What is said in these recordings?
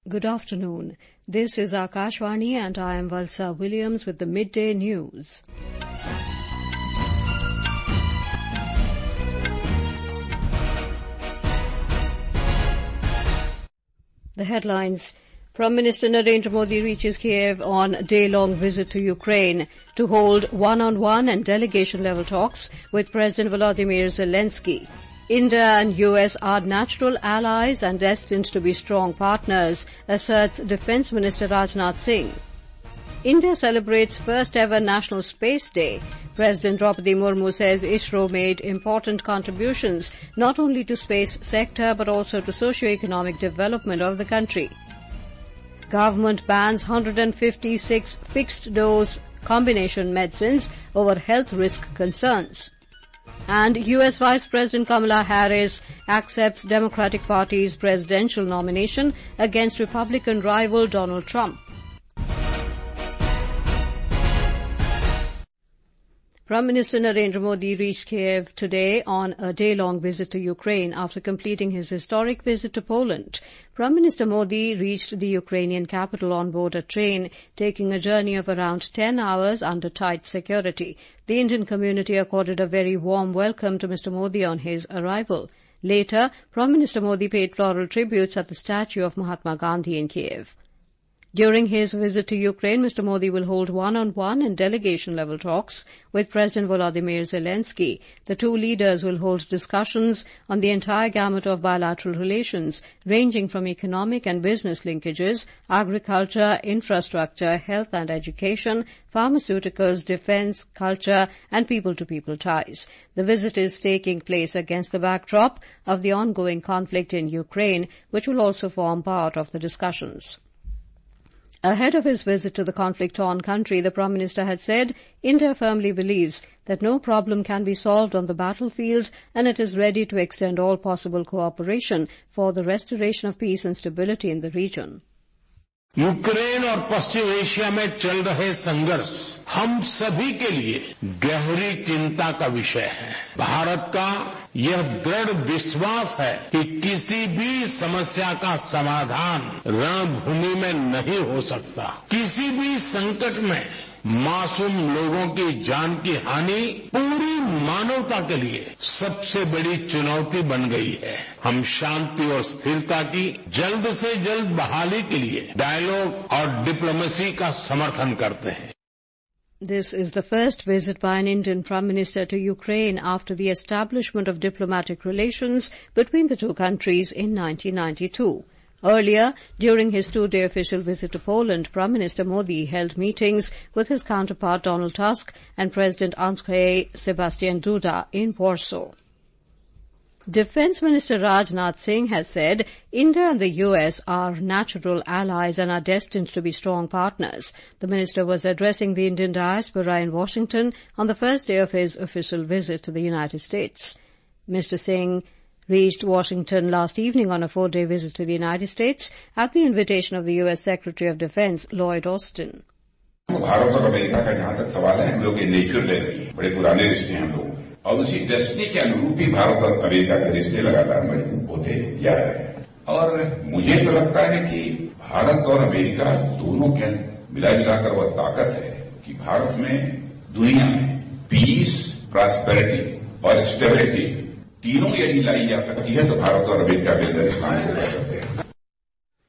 Good afternoon. This is Akashvani and I am Valsa Williams with the Midday News. The headlines. Prime Minister Narendra Modi reaches Kiev on a day-long visit to Ukraine to hold one-on-one and delegation-level talks with President Volodymyr Zelensky. India and US are natural allies and destined to be strong partners, asserts Defence Minister Rajnath Singh. India celebrates first-ever National Space Day. President Draupadi Murmu says ISRO made important contributions not only to space sector but also to socio-economic development of the country. Government bans 156 fixed-dose combination medicines over health risk concerns. And U.S. Vice President Kamala Harris accepts Democratic Party's presidential nomination against Republican rival Donald Trump. Prime Minister Narendra Modi reached Kiev today on a day-long visit to Ukraine after completing his historic visit to Poland. Prime Minister Modi reached the Ukrainian capital on board a train, taking a journey of around 10 hours under tight security. The Indian community accorded a very warm welcome to Mr. Modi on his arrival. Later, Prime Minister Modi paid floral tributes at the statue of Mahatma Gandhi in Kiev. During his visit to Ukraine, Mr. Modi will hold one-on-one and delegation-level talks with President Volodymyr Zelensky. The two leaders will hold discussions on the entire gamut of bilateral relations, ranging from economic and business linkages, agriculture, infrastructure, health and education, pharmaceuticals, defence, culture and people-to-people ties. The visit is taking place against the backdrop of the ongoing conflict in Ukraine, which will also form part of the discussions. Ahead of his visit to the conflict-torn country, the Prime Minister had said India firmly believes that no problem can be solved on the battlefield and it is ready to extend all possible cooperation for the restoration of peace and stability in the region. Ukraine और पश्चिम Asia में चल रहे संघर्ष हम सभी के लिए गहरी चिंता का विषय है। भारत का यह दृढ़ विश्वास है कि किसी भी समस्या का समाधान रणभूमि में नहीं हो सकता। किसी भी संकट में मासूम लोगों की जान की हानि पूरी मानवता के लिए सबसे बड़ी चुनौती बन गई है। हम शांति और स्थिरता की जल्द से जल्द बहाली के लिए डायलॉग और डिप्लोमेसी का समर्थन करते हैं। This is the first visit by an Indian Prime Minister to Ukraine after the establishment of diplomatic relations between the two countries in 1992. Earlier, during his two-day official visit to Poland, Prime Minister Modi held meetings with his counterpart Donald Tusk and President Andrzej Sebastian Duda in Warsaw. Defence Minister Rajnath Singh has said India and the US are natural allies and are destined to be strong partners. The minister was addressing the Indian diaspora in Washington on the first day of his official visit to the United States. Mr. Singh reached Washington last evening on a 4-day visit to the United States at the invitation of the U.S. Secretary of Defense, Lloyd Austin. Bharat और America का जहां तक सवाल है, हम लोग के natural है, बड़े पुराने रिश्ते हैं हम लोग, और उसी डेस्टिनी के अनुरूप ही भारत और अमेरिका के रिश्ते लगातार मजबूत होते जा रहे हैं। और मुझे तो लगता है कि भारत और अमेरिका दोनों के मिलाकर वह ताकत है कि भारत में दुनिया में पीस, प्रॉस्पेरिटी और स्टेबिलिटी तीनों यदि लाई जा सकती है तो भारत और अमेरिका बेहतर स्थान को कर सकते हैं।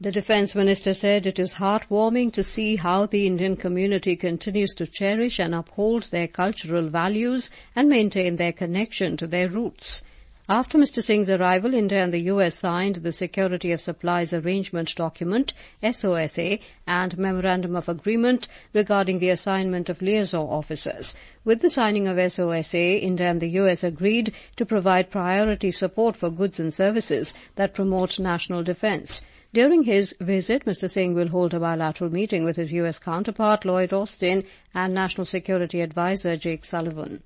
The Defence Minister said it is heartwarming to see how the Indian community continues to cherish and uphold their cultural values and maintain their connection to their roots. After Mr. Singh's arrival, India and the US signed the Security of Supplies Arrangement Document, SOSA, and Memorandum of Agreement regarding the assignment of liaison officers. With the signing of SOSA, India and the US agreed to provide priority support for goods and services that promote national defence. During his visit, Mr. Singh will hold a bilateral meeting with his US counterpart, Lloyd Austin, and National Security Advisor, Jake Sullivan.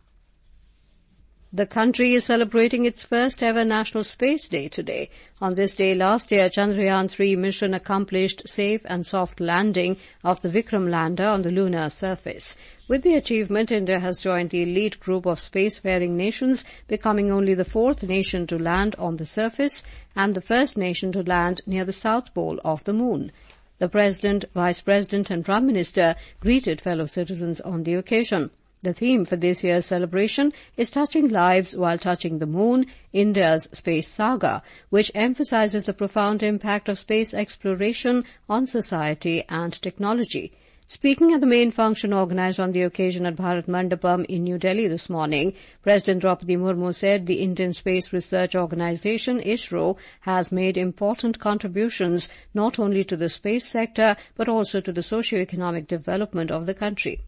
The country is celebrating its first ever National Space Day today. On this day last year, Chandrayaan-3 mission accomplished safe and soft landing of the Vikram lander on the lunar surface. With the achievement, India has joined the elite group of spacefaring nations, becoming only the fourth nation to land on the surface and the first nation to land near the south pole of the moon. The President, Vice President and Prime Minister greeted fellow citizens on the occasion. The theme for this year's celebration is Touching Lives While Touching the Moon, India's Space Saga, which emphasizes the profound impact of space exploration on society and technology. Speaking at the main function organized on the occasion at Bharat Mandapam in New Delhi this morning, President Draupadi Murmu said the Indian Space Research Organization, ISRO, has made important contributions not only to the space sector but also to the socio-economic development of the country.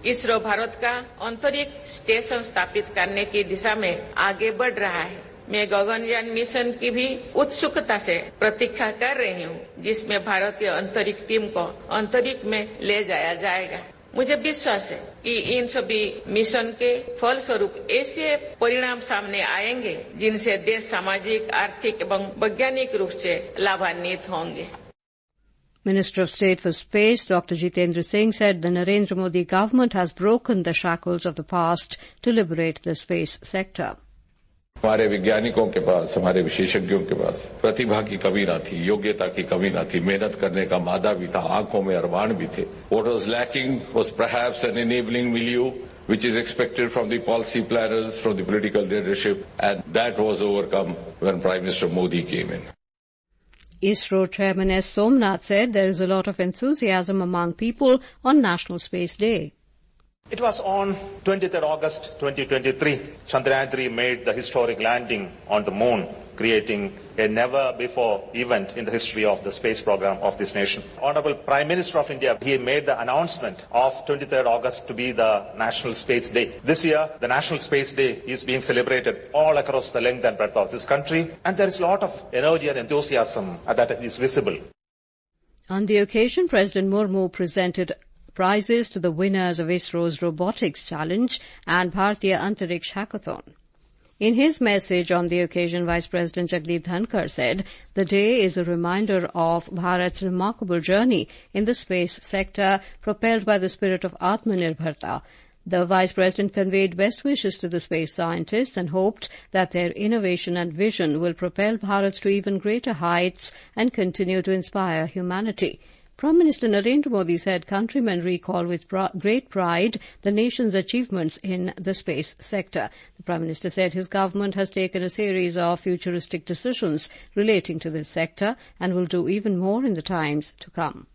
ISRO Bharat का अंतरिक्ष station स्थापित करने की दिशा में आगे बढ़ रहा है। मैं गगनयान मिशन की भी उत्सुकता से प्रतीक्षा कर रही हूँ, जिसमें भारतीय अंतरिक्ष टीम को अंतरिक्ष में ले जाया जाएगा। मुझे विश्वास है कि इन सभी मिशन के फलस्वरूप ऐसे परिणाम सामने आएंगे जिनसे देश सामाजिक, आर्थिक एवं वैज्ञानिक रूप से लाभान्वित होंगे। Minister of State for Space, Dr. Jitendra Singh, said the Narendra Modi government has broken the shackles of the past to liberate the space sector. हमारे वैज्ञानिकों के पास, हमारे विशेषज्ञों के पास प्रतिभा की कमी न थी, योग्यता की कमी न थी, मेहनत करने का मादा भी था, आंखों में अरमान भी थे. What was lacking was perhaps an enabling milieu which is expected from the policy planners, from the political leadership, and that was overcome when Prime Minister Modi came in. ISRO Chairman S. Somnath said there is a lot of enthusiasm among people on National Space Day. It was on 23rd August 2023, Chandrayaan-3 made the historic landing on the moon, creating a never-before event in the history of the space program of this nation. Honorable Prime Minister of India, he made the announcement of 23rd August to be the National Space Day. This year, the National Space Day is being celebrated all across the length and breadth of this country, and there is a lot of energy and enthusiasm that is visible. On the occasion, President Murmu presented prizes to the winners of ISRO's Robotics Challenge and Bharatiya Antariksh Hackathon. In his message on the occasion, Vice President Jagdeep Dhankar said the day is a reminder of Bharat's remarkable journey in the space sector propelled by the spirit of Atmanirbharta. The Vice President conveyed best wishes to the space scientists and hoped that their innovation and vision will propel Bharat to even greater heights and continue to inspire humanity. Prime Minister Narendra Modi said countrymen recall with great pride the nation's achievements in the space sector. The Prime Minister said his government has taken a series of futuristic decisions relating to this sector and will do even more in the times to come.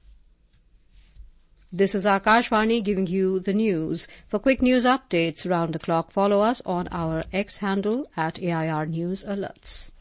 This is Akashvani giving you the news. For quick news updates round the clock, follow us on our X handle at AIR News Alerts.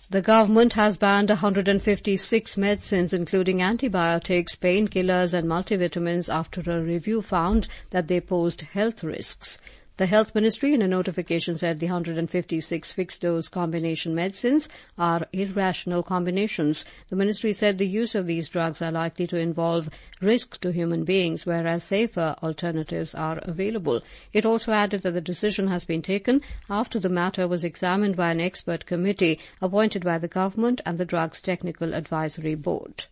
The government has banned 156 medicines, including antibiotics, painkillers and multivitamins, after a review found that they posed health risks. The Health Ministry, in a notification, said the 156 fixed-dose combination medicines are irrational combinations. The Ministry said the use of these drugs are likely to involve risks to human beings, whereas safer alternatives are available. It also added that the decision has been taken after the matter was examined by an expert committee appointed by the government and the Drugs Technical Advisory Board.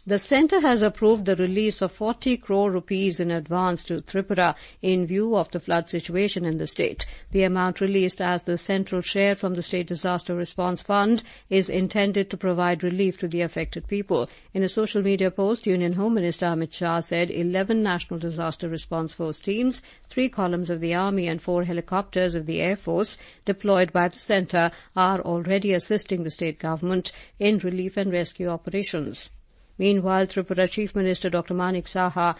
The centre has approved the release of 40 crore rupees in advance to Tripura in view of the flood situation in the state. The amount released as the central share from the State Disaster Response Fund is intended to provide relief to the affected people. In a social media post, Union Home Minister Amit Shah said 11 National Disaster Response Force teams, 3 columns of the Army and 4 helicopters of the Air Force deployed by the centre are already assisting the state government in relief and rescue operations. Meanwhile, Tripura Chief Minister Dr. Manik Saha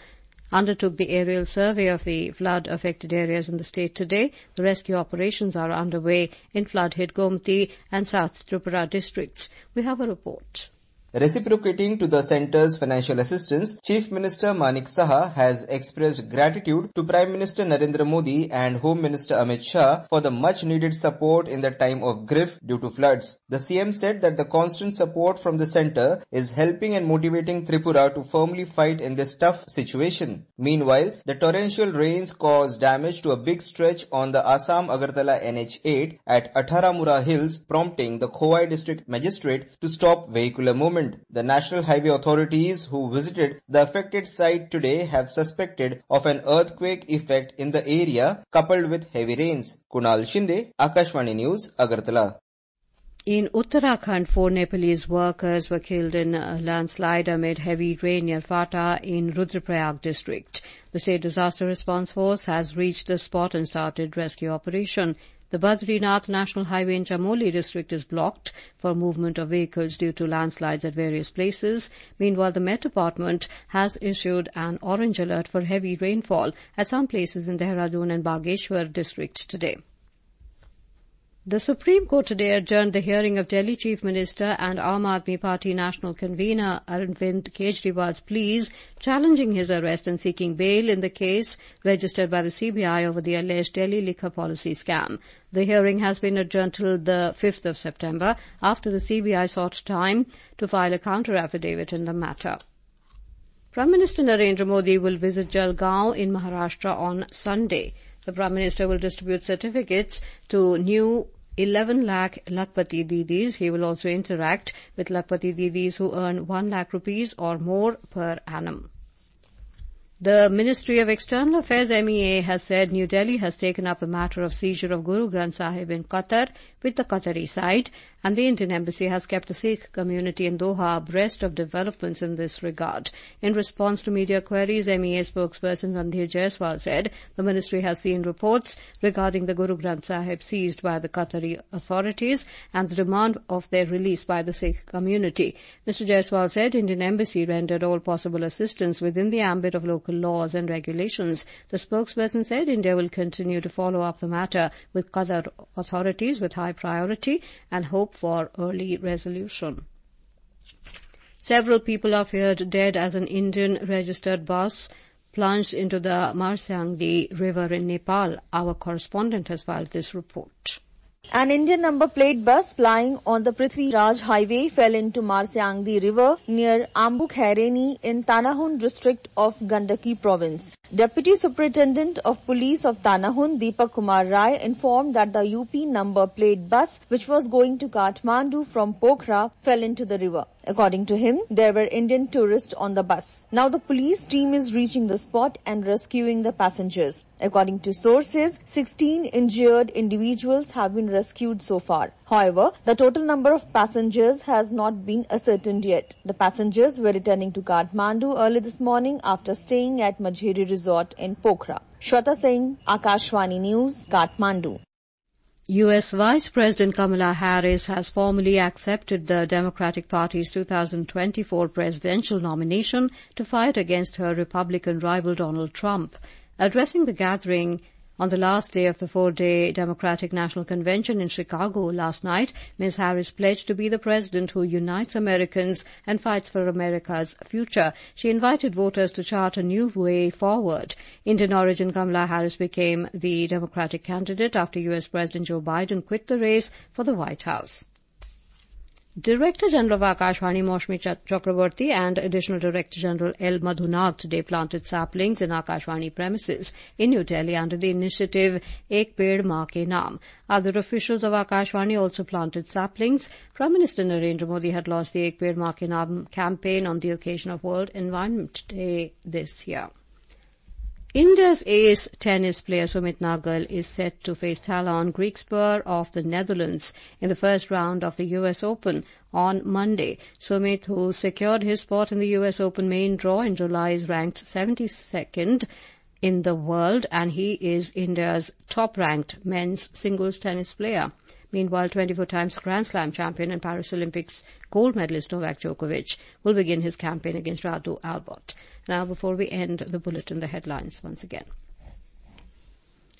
undertook the aerial survey of the flood-affected areas in the state today. The rescue operations are underway in flood-hit Gomti and South Tripura districts. We have a report. Reciprocating to the centre's financial assistance, Chief Minister Manik Saha has expressed gratitude to Prime Minister Narendra Modi and Home Minister Amit Shah for the much-needed support in the time of grief due to floods. The CM said that the constant support from the centre is helping and motivating Tripura to firmly fight in this tough situation. Meanwhile, the torrential rains caused damage to a big stretch on the Assam-Agartala NH8 at Atharamura Hills, prompting the Khowai District Magistrate to stop vehicular movement. The National Highway authorities who visited the affected site today have suspected of an earthquake effect in the area coupled with heavy rains. Kunal Shinde, Akashvani News, Agartala. In Uttarakhand, 4 Nepalese workers were killed in a landslide amid heavy rain near Fata in Rudraprayag district. The State Disaster Response Force has reached the spot and started rescue operation. The Badrinath National Highway in Chamoli district is blocked for movement of vehicles due to landslides at various places. Meanwhile, the Met Department has issued an orange alert for heavy rainfall at some places in Dehradun and Bageshwar districts today. The Supreme Court today adjourned the hearing of Delhi Chief Minister and Aam Aadmi Party National Convener Arvind Kejriwal's pleas challenging his arrest and seeking bail in the case registered by the CBI over the alleged Delhi liquor policy scam. The hearing has been adjourned till the 5th of September after the CBI sought time to file a counter-affidavit in the matter. Prime Minister Narendra Modi will visit Jalgaon in Maharashtra on Sunday. The Prime Minister will distribute certificates to new 11 lakh Lakhpati Didis. He will also interact with Lakhpati Didis who earn 1 lakh rupees or more per annum. The Ministry of External Affairs MEA has said New Delhi has taken up the matter of seizure of Guru Granth Sahib in Qatar with the Qatari side, and the Indian Embassy has kept the Sikh community in Doha abreast of developments in this regard. In response to media queries, MEA spokesperson Randhir Jaiswal said the ministry has seen reports regarding the Guru Granth Sahib seized by the Qatari authorities and the demand of their release by the Sikh community. Mr. Jaiswal said Indian Embassy rendered all possible assistance within the ambit of local laws and regulations. The spokesperson said India will continue to follow up the matter with Qatar authorities with high priority and hope for early resolution. Several people are feared dead as an Indian-registered bus plunged into the Marsyangdi River in Nepal. Our correspondent has filed this report. An Indian number plate bus plying on the Prithvi Raj Highway fell into Marsyangdi River near Ambukhaireni in Tanahun district of Gandaki province. Deputy Superintendent of Police of Tanahun, Deepak Kumar Rai, informed that the UP number plate bus, which was going to Kathmandu from Pokhara, fell into the river. According to him, there were Indian tourists on the bus. Now the police team is reaching the spot and rescuing the passengers. According to sources, 16 injured individuals have been rescued so far. However, the total number of passengers has not been ascertained yet. The passengers were returning to Kathmandu early this morning after staying at Majheri Resort in Pokhara. Shweta Singh, Akashvani News, Kathmandu. U.S. Vice President Kamala Harris has formally accepted the Democratic Party's 2024 presidential nomination to fight against her Republican rival Donald Trump. Addressing the gathering on the last day of the 4-day Democratic National Convention in Chicago last night, Ms. Harris pledged to be the president who unites Americans and fights for America's future. She invited voters to chart a new way forward. Indian origin Kamala Harris became the Democratic candidate after U.S. President Joe Biden quit the race for the White House. Director General of Akashvani Maushmi Chakraborty and Additional Director General L. Madhunag today planted saplings in Akashvani premises in New Delhi under the initiative Ek Ped Maa Ke Naam. Other officials of Akashvani also planted saplings. Prime Minister Narendra Modi had launched the Ek Ped Maa Ke Naam campaign on the occasion of World Environment Day this year. India's ace tennis player Sumit Nagal is set to face Talon Griekspoor of the Netherlands in the first round of the US Open on Monday. Sumit, who secured his spot in the US Open main draw in July, is ranked 72nd in the world, and he is India's top-ranked men's singles tennis player. Meanwhile, 24 times Grand Slam champion and Paris Olympics gold medalist Novak Djokovic will begin his campaign against Radu Albot. Now, before we end the bulletin, the headlines once again.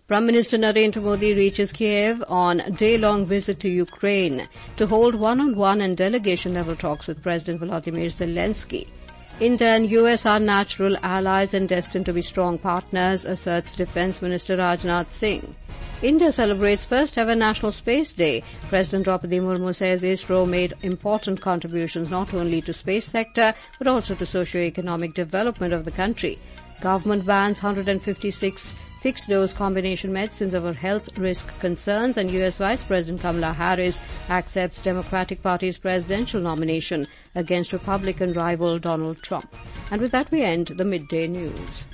Prime Minister Narendra Modi reaches Kiev on a day-long visit to Ukraine to hold one-on-one and delegation-level talks with President Volodymyr Zelensky. India and US are natural allies and destined to be strong partners, asserts Defence Minister Rajnath Singh. India celebrates first-ever National Space Day. President Draupadi Murmu says ISRO made important contributions not only to space sector but also to socio-economic development of the country. Government bans 156 fixed-dose combination medicines over health risk concerns, and US Vice President Kamala Harris accepts Democratic Party's presidential nomination against Republican rival Donald Trump. And with that, we end the midday news.